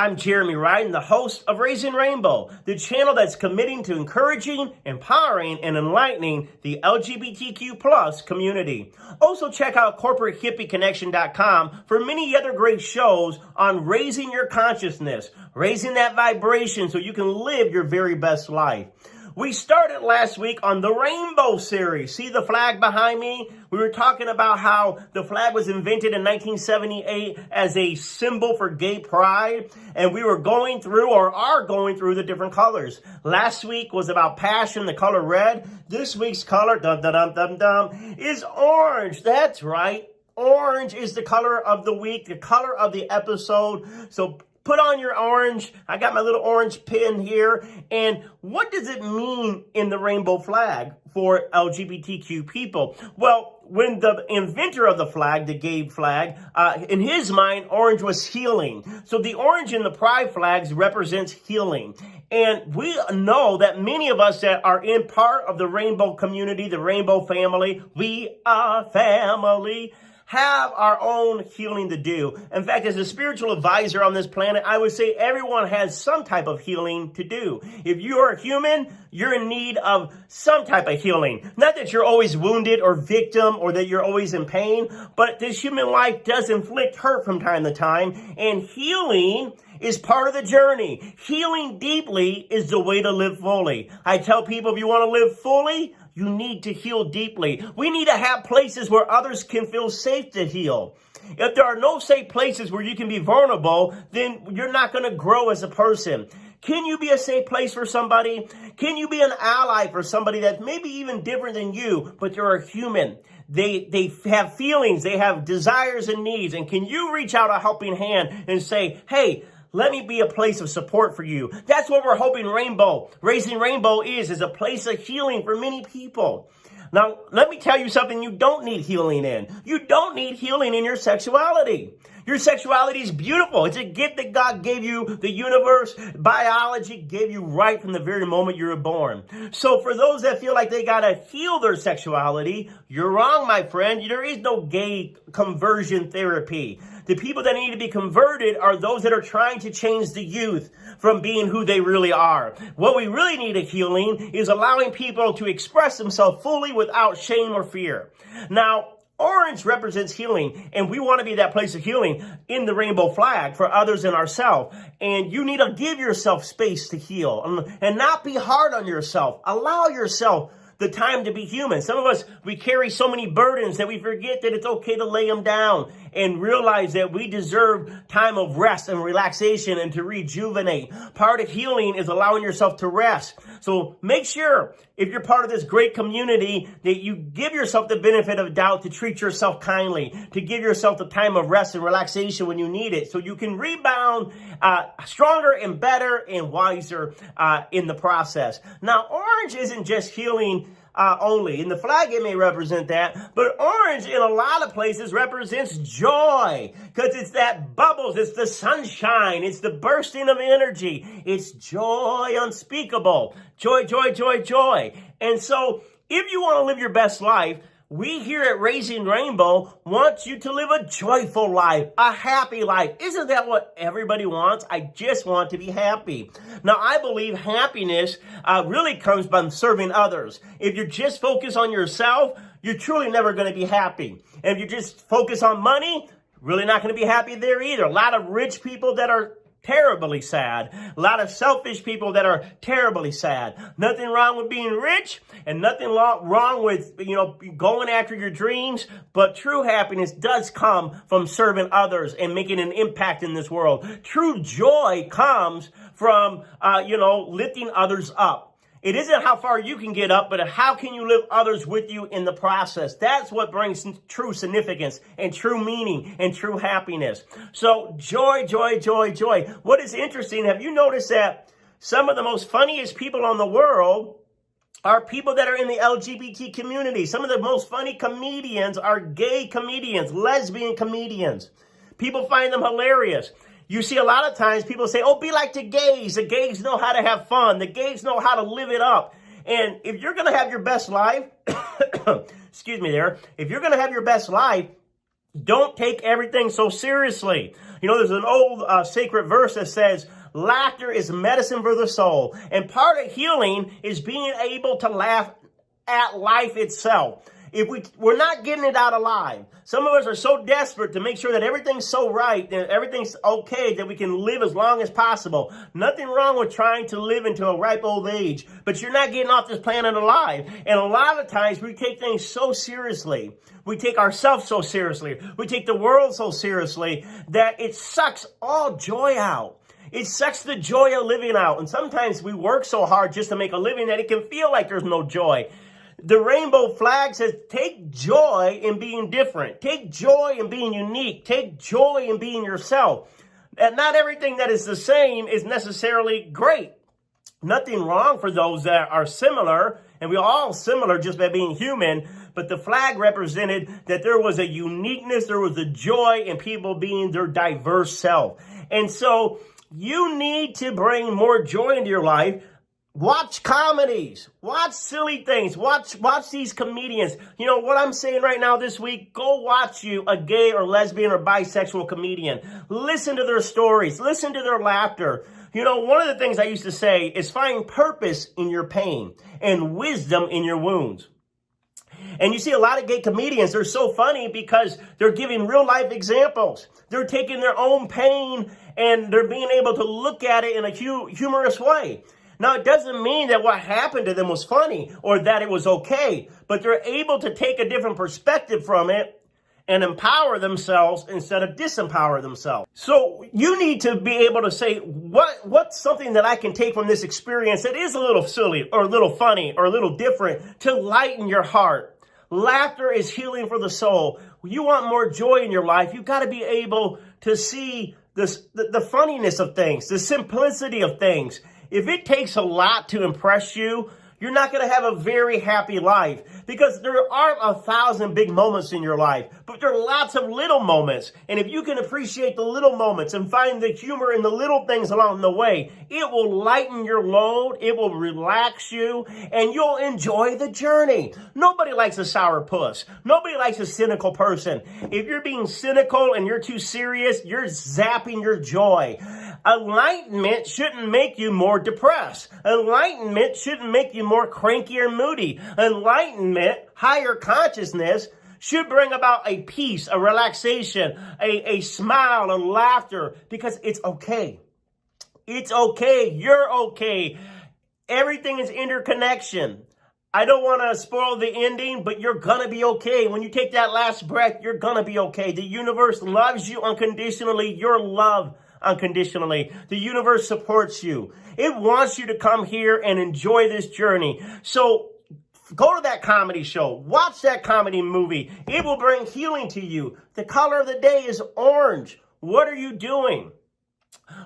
I'm Jeremy Riden, the host of Raising Rainbow, the channel that's committing to encouraging, empowering, and enlightening the LGBTQ plus community. Also check out corporatehippieconnection.com for many other great shows on raising your consciousness, raising that vibration so you can live your very best life. We started last week on the Rainbow series. See the flag behind me? We were talking about how the flag was invented in 1978 as a symbol for gay pride. And we were going through or are going through the different colors. Last week was about passion, the color red. This week's color, is orange. That's right. Orange is the color of the week, the color of the episode. So put on your orange. I got my little orange pin here. And what does it mean in the rainbow flag for LGBTQ people? Well, when the inventor of the flag, the gay flag, in his mind, orange was healing. So the orange in the pride flags represents healing. And we know that many of us that are in part of the rainbow community, the rainbow family, we are family, have our own healing to do. In fact, as a spiritual advisor on this planet, I would say everyone has some type of healing to do. If you are a human, you're in need of some type of healing. Not that you're always wounded or victim or that you're always in pain, but this human life does inflict hurt from time to time, and healing is part of the journey. Healing deeply is the way to live fully. I tell people, if you want to live fully, you need to heal deeply. We need to have places where others can feel safe to heal. If there are no safe places where you can be vulnerable, then you're not going to grow as a person. Can you be a safe place for somebody? Can you be an ally for somebody that's maybe even different than you, but they're a human? They have feelings, they have desires and needs. And can you reach out a helping hand and say, hey, let me be a place of support for you? That's what we're hoping Raising Rainbow is a place of healing for many people. Now, let me tell you something you don't need healing in. You don't need healing in your sexuality. Your sexuality is beautiful. It's a gift that God gave you. The universe, biology gave you right from the very moment you were born. So for those that feel like they got to heal their sexuality, you're wrong, my friend. There is no gay conversion therapy. The people that need to be converted are those that are trying to change the youth from being who they really are. What we really need a healing is allowing people to express themselves fully without shame or fear. Now, orange represents healing, and we want to be that place of healing in the rainbow flag for others and ourselves. And you need to give yourself space to heal and not be hard on yourself. Allow yourself the time to be human. Some of us, we carry so many burdens that we forget that it's okay to lay them down and realize that we deserve time of rest and relaxation and to rejuvenate. Part of healing is allowing yourself to rest. So make sure, if you're part of this great community, that you give yourself the benefit of doubt to treat yourself kindly, to give yourself the time of rest and relaxation when you need it, so you can rebound stronger and better and wiser in the process. Now, orange isn't just healing only. In the flag, it may represent that, but orange in a lot of places represents joy, because it's that bubbles, it's the sunshine, it's the bursting of energy, it's joy unspeakable, joy, joy, joy, joy. And so, if you want to live your best life, we here at Raising Rainbow want you to live a joyful life, a happy life. Isn't that what everybody wants? I just want to be happy. Now, I believe happiness really comes from serving others. If you're just focused on yourself, you're truly never going to be happy. And if you just focus on money, really not going to be happy there either. A lot of rich people that are terribly sad. A lot of selfish people that are terribly sad. Nothing wrong with being rich and nothing wrong with, going after your dreams. But true happiness does come from serving others and making an impact in this world. True joy comes from, lifting others up. It isn't how far you can get up, but how can you lift others with you in the process? That's what brings true significance and true meaning and true happiness. So joy, joy, joy, joy. What is interesting, have you noticed that some of the most funniest people on the world are people that are in the LGBT community? Some of the most funny comedians are gay comedians, lesbian comedians. People find them hilarious. You see a lot of times people say, oh, be like the gays. The gays know how to have fun. The gays know how to live it up. And if you're going to have your best life, excuse me there, if you're going to have your best life, Don't take everything so seriously. You know, there's an old sacred verse that says, laughter is medicine for the soul. And part of healing is being able to laugh at life itself. If we're not getting it out alive. Some of us are so desperate to make sure that everything's so right and everything's okay that we can live as long as possible. Nothing wrong with trying to live into a ripe old age, but you're not getting off this planet alive. And a lot of times we take things so seriously. We take ourselves so seriously. We take the world so seriously that it sucks all joy out. It sucks the joy of living out. And sometimes we work so hard just to make a living that it can feel like there's no joy. The rainbow flag says, take joy in being different. Take joy in being unique. Take joy in being yourself. And not everything that is the same is necessarily great. Nothing wrong for those that are similar, and we're all similar just by being human, but the flag represented that there was a uniqueness, there was a joy in people being their diverse self. And so you need to bring more joy into your life. Watch comedies, watch silly things, watch these comedians. You know what I'm saying right now this week? Go watch you a gay or lesbian or bisexual comedian. Listen to their stories, listen to their laughter. You know, one of the things I used to say is find purpose in your pain and wisdom in your wounds. And you see a lot of gay comedians, they're so funny because they're giving real life examples. They're taking their own pain and they're being able to look at it in a humorous way. Now, it doesn't mean that what happened to them was funny or that it was okay, but they're able to take a different perspective from it and empower themselves instead of disempower themselves. So you need to be able to say, what's something that I can take from this experience that is a little silly or a little funny or a little different to lighten your heart. Laughter is healing for the soul. You want more joy in your life, you've got to be able to see the funniness of things, the simplicity of things. If it takes a lot to impress you, you're not going to have a very happy life because there aren't 1,000 big moments in your life, but there are lots of little moments. And if you can appreciate the little moments and find the humor in the little things along the way, it will lighten your load, it will relax you, and you'll enjoy the journey. Nobody likes a sourpuss. Nobody likes a cynical person. If you're being cynical and you're too serious, you're zapping your joy. Enlightenment shouldn't make you more depressed. Enlightenment shouldn't make you more cranky or moody. Enlightenment, higher consciousness, should bring about a peace, a relaxation, a smile, a laughter, because it's okay. It's okay. You're okay. Everything is interconnection. I don't want to spoil the ending, but you're going to be okay. When you take that last breath, you're going to be okay. The universe loves you unconditionally. You're loved unconditionally. The universe supports you. It wants you to come here and enjoy this journey. So go to that comedy show. Watch that comedy movie. It will bring healing to you. The color of the day is orange. What are you doing?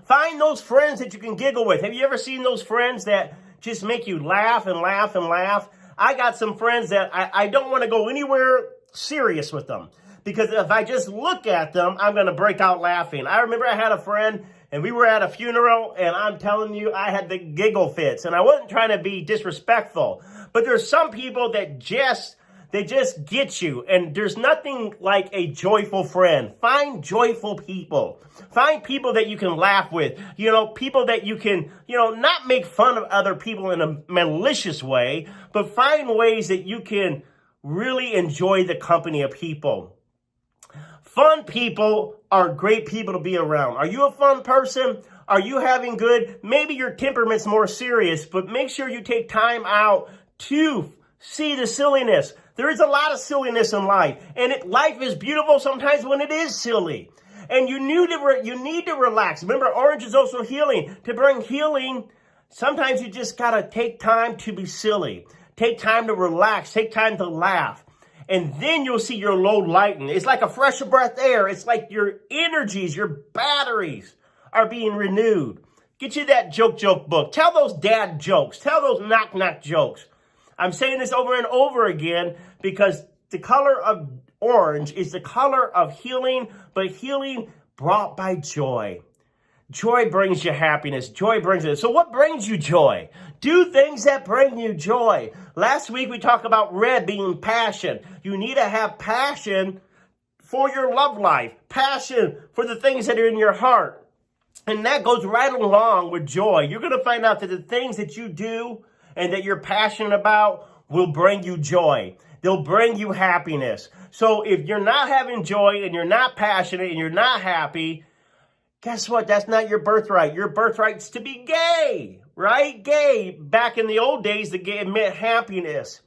Find those friends that you can giggle with. Have you ever seen those friends that just make you laugh and laugh and laugh? I got some friends that I don't want to go anywhere serious with them. Because if I just look at them, I'm going to break out laughing. I remember I had a friend, and we were at a funeral, and I'm telling you, I had the giggle fits. And I wasn't trying to be disrespectful. But there's some people that just get you. And there's nothing like a joyful friend. Find joyful people. Find people that you can laugh with. You know, people that you can, not make fun of other people in a malicious way, but find ways that you can really enjoy the company of people. Fun people are great people to be around. Are you a fun person? Are you having good? Maybe your temperament's more serious, but make sure you take time out to see the silliness. There is a lot of silliness in life, and life is beautiful sometimes when it is silly. And you need to relax. Remember, orange is also healing. To bring healing, sometimes you just got to take time to be silly. Take time to relax. Take time to laugh. And then you'll see your load lighten. It's like a fresh breath air. It's like your energies, your batteries are being renewed. Get you that joke book. Tell those dad jokes. Tell those knock jokes. I'm saying this over and over again because the color of orange is the color of healing, but healing brought by joy. Joy brings you happiness. Joy brings it. So what brings you joy? Do things that bring you joy. Last week we talked about red being passion. You need to have passion for your love life, passion for the things that are in your heart. And that goes right along with joy. You're going to find out that the things that you do and that you're passionate about will bring you joy. They'll bring you happiness. So if you're not having joy and you're not passionate and you're not happy, guess what? That's not your birthright. Your birthright's to be gay, right? Gay. Back in the old days, the gay meant happiness.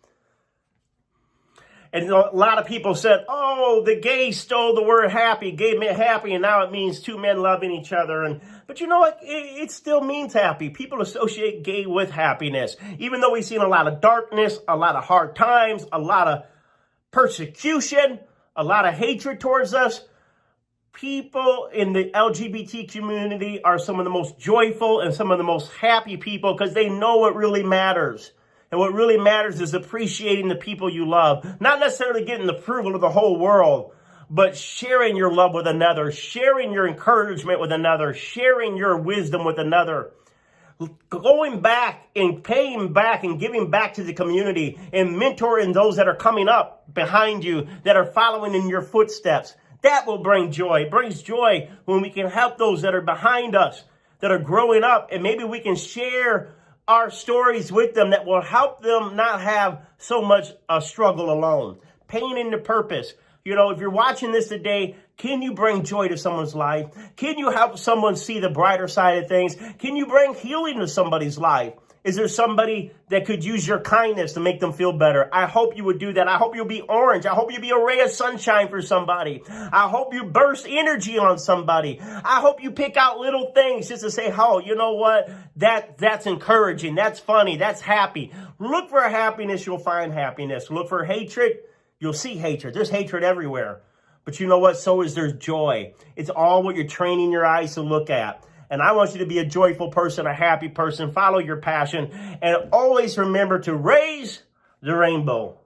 And a lot of people said, oh, the gay stole the word happy. Gay meant happy, and now it means two men loving each other. But you know what? It still means happy. People associate gay with happiness. Even though we've seen a lot of darkness, a lot of hard times, a lot of persecution, a lot of hatred towards us, people in the LGBT community are some of the most joyful and some of the most happy people because they know what really matters. And what really matters is appreciating the people you love. Not necessarily getting the approval of the whole world, but sharing your love with another, sharing your encouragement with another, sharing your wisdom with another. Going back and paying back and giving back to the community and mentoring those that are coming up behind you, that are following in your footsteps. That will bring joy. It brings joy when we can help those that are behind us, that are growing up, and maybe we can share our stories with them that will help them not have so much a struggle alone. Pain into purpose. You know, if you're watching this today, can you bring joy to someone's life? Can you help someone see the brighter side of things? Can you bring healing to somebody's life? Is there somebody that could use your kindness to make them feel better? I hope you would do that. I hope you'll be orange. I hope you'll be a ray of sunshine for somebody. I hope you burst energy on somebody. I hope you pick out little things just to say, oh, you know what? That's encouraging. That's funny. That's happy. Look for happiness. You'll find happiness. Look for hatred. You'll see hatred. There's hatred everywhere. But you know what? So is there joy. It's all what you're training your eyes to look at. And I want you to be a joyful person, a happy person. Follow your passion. And always remember to raise the rainbow.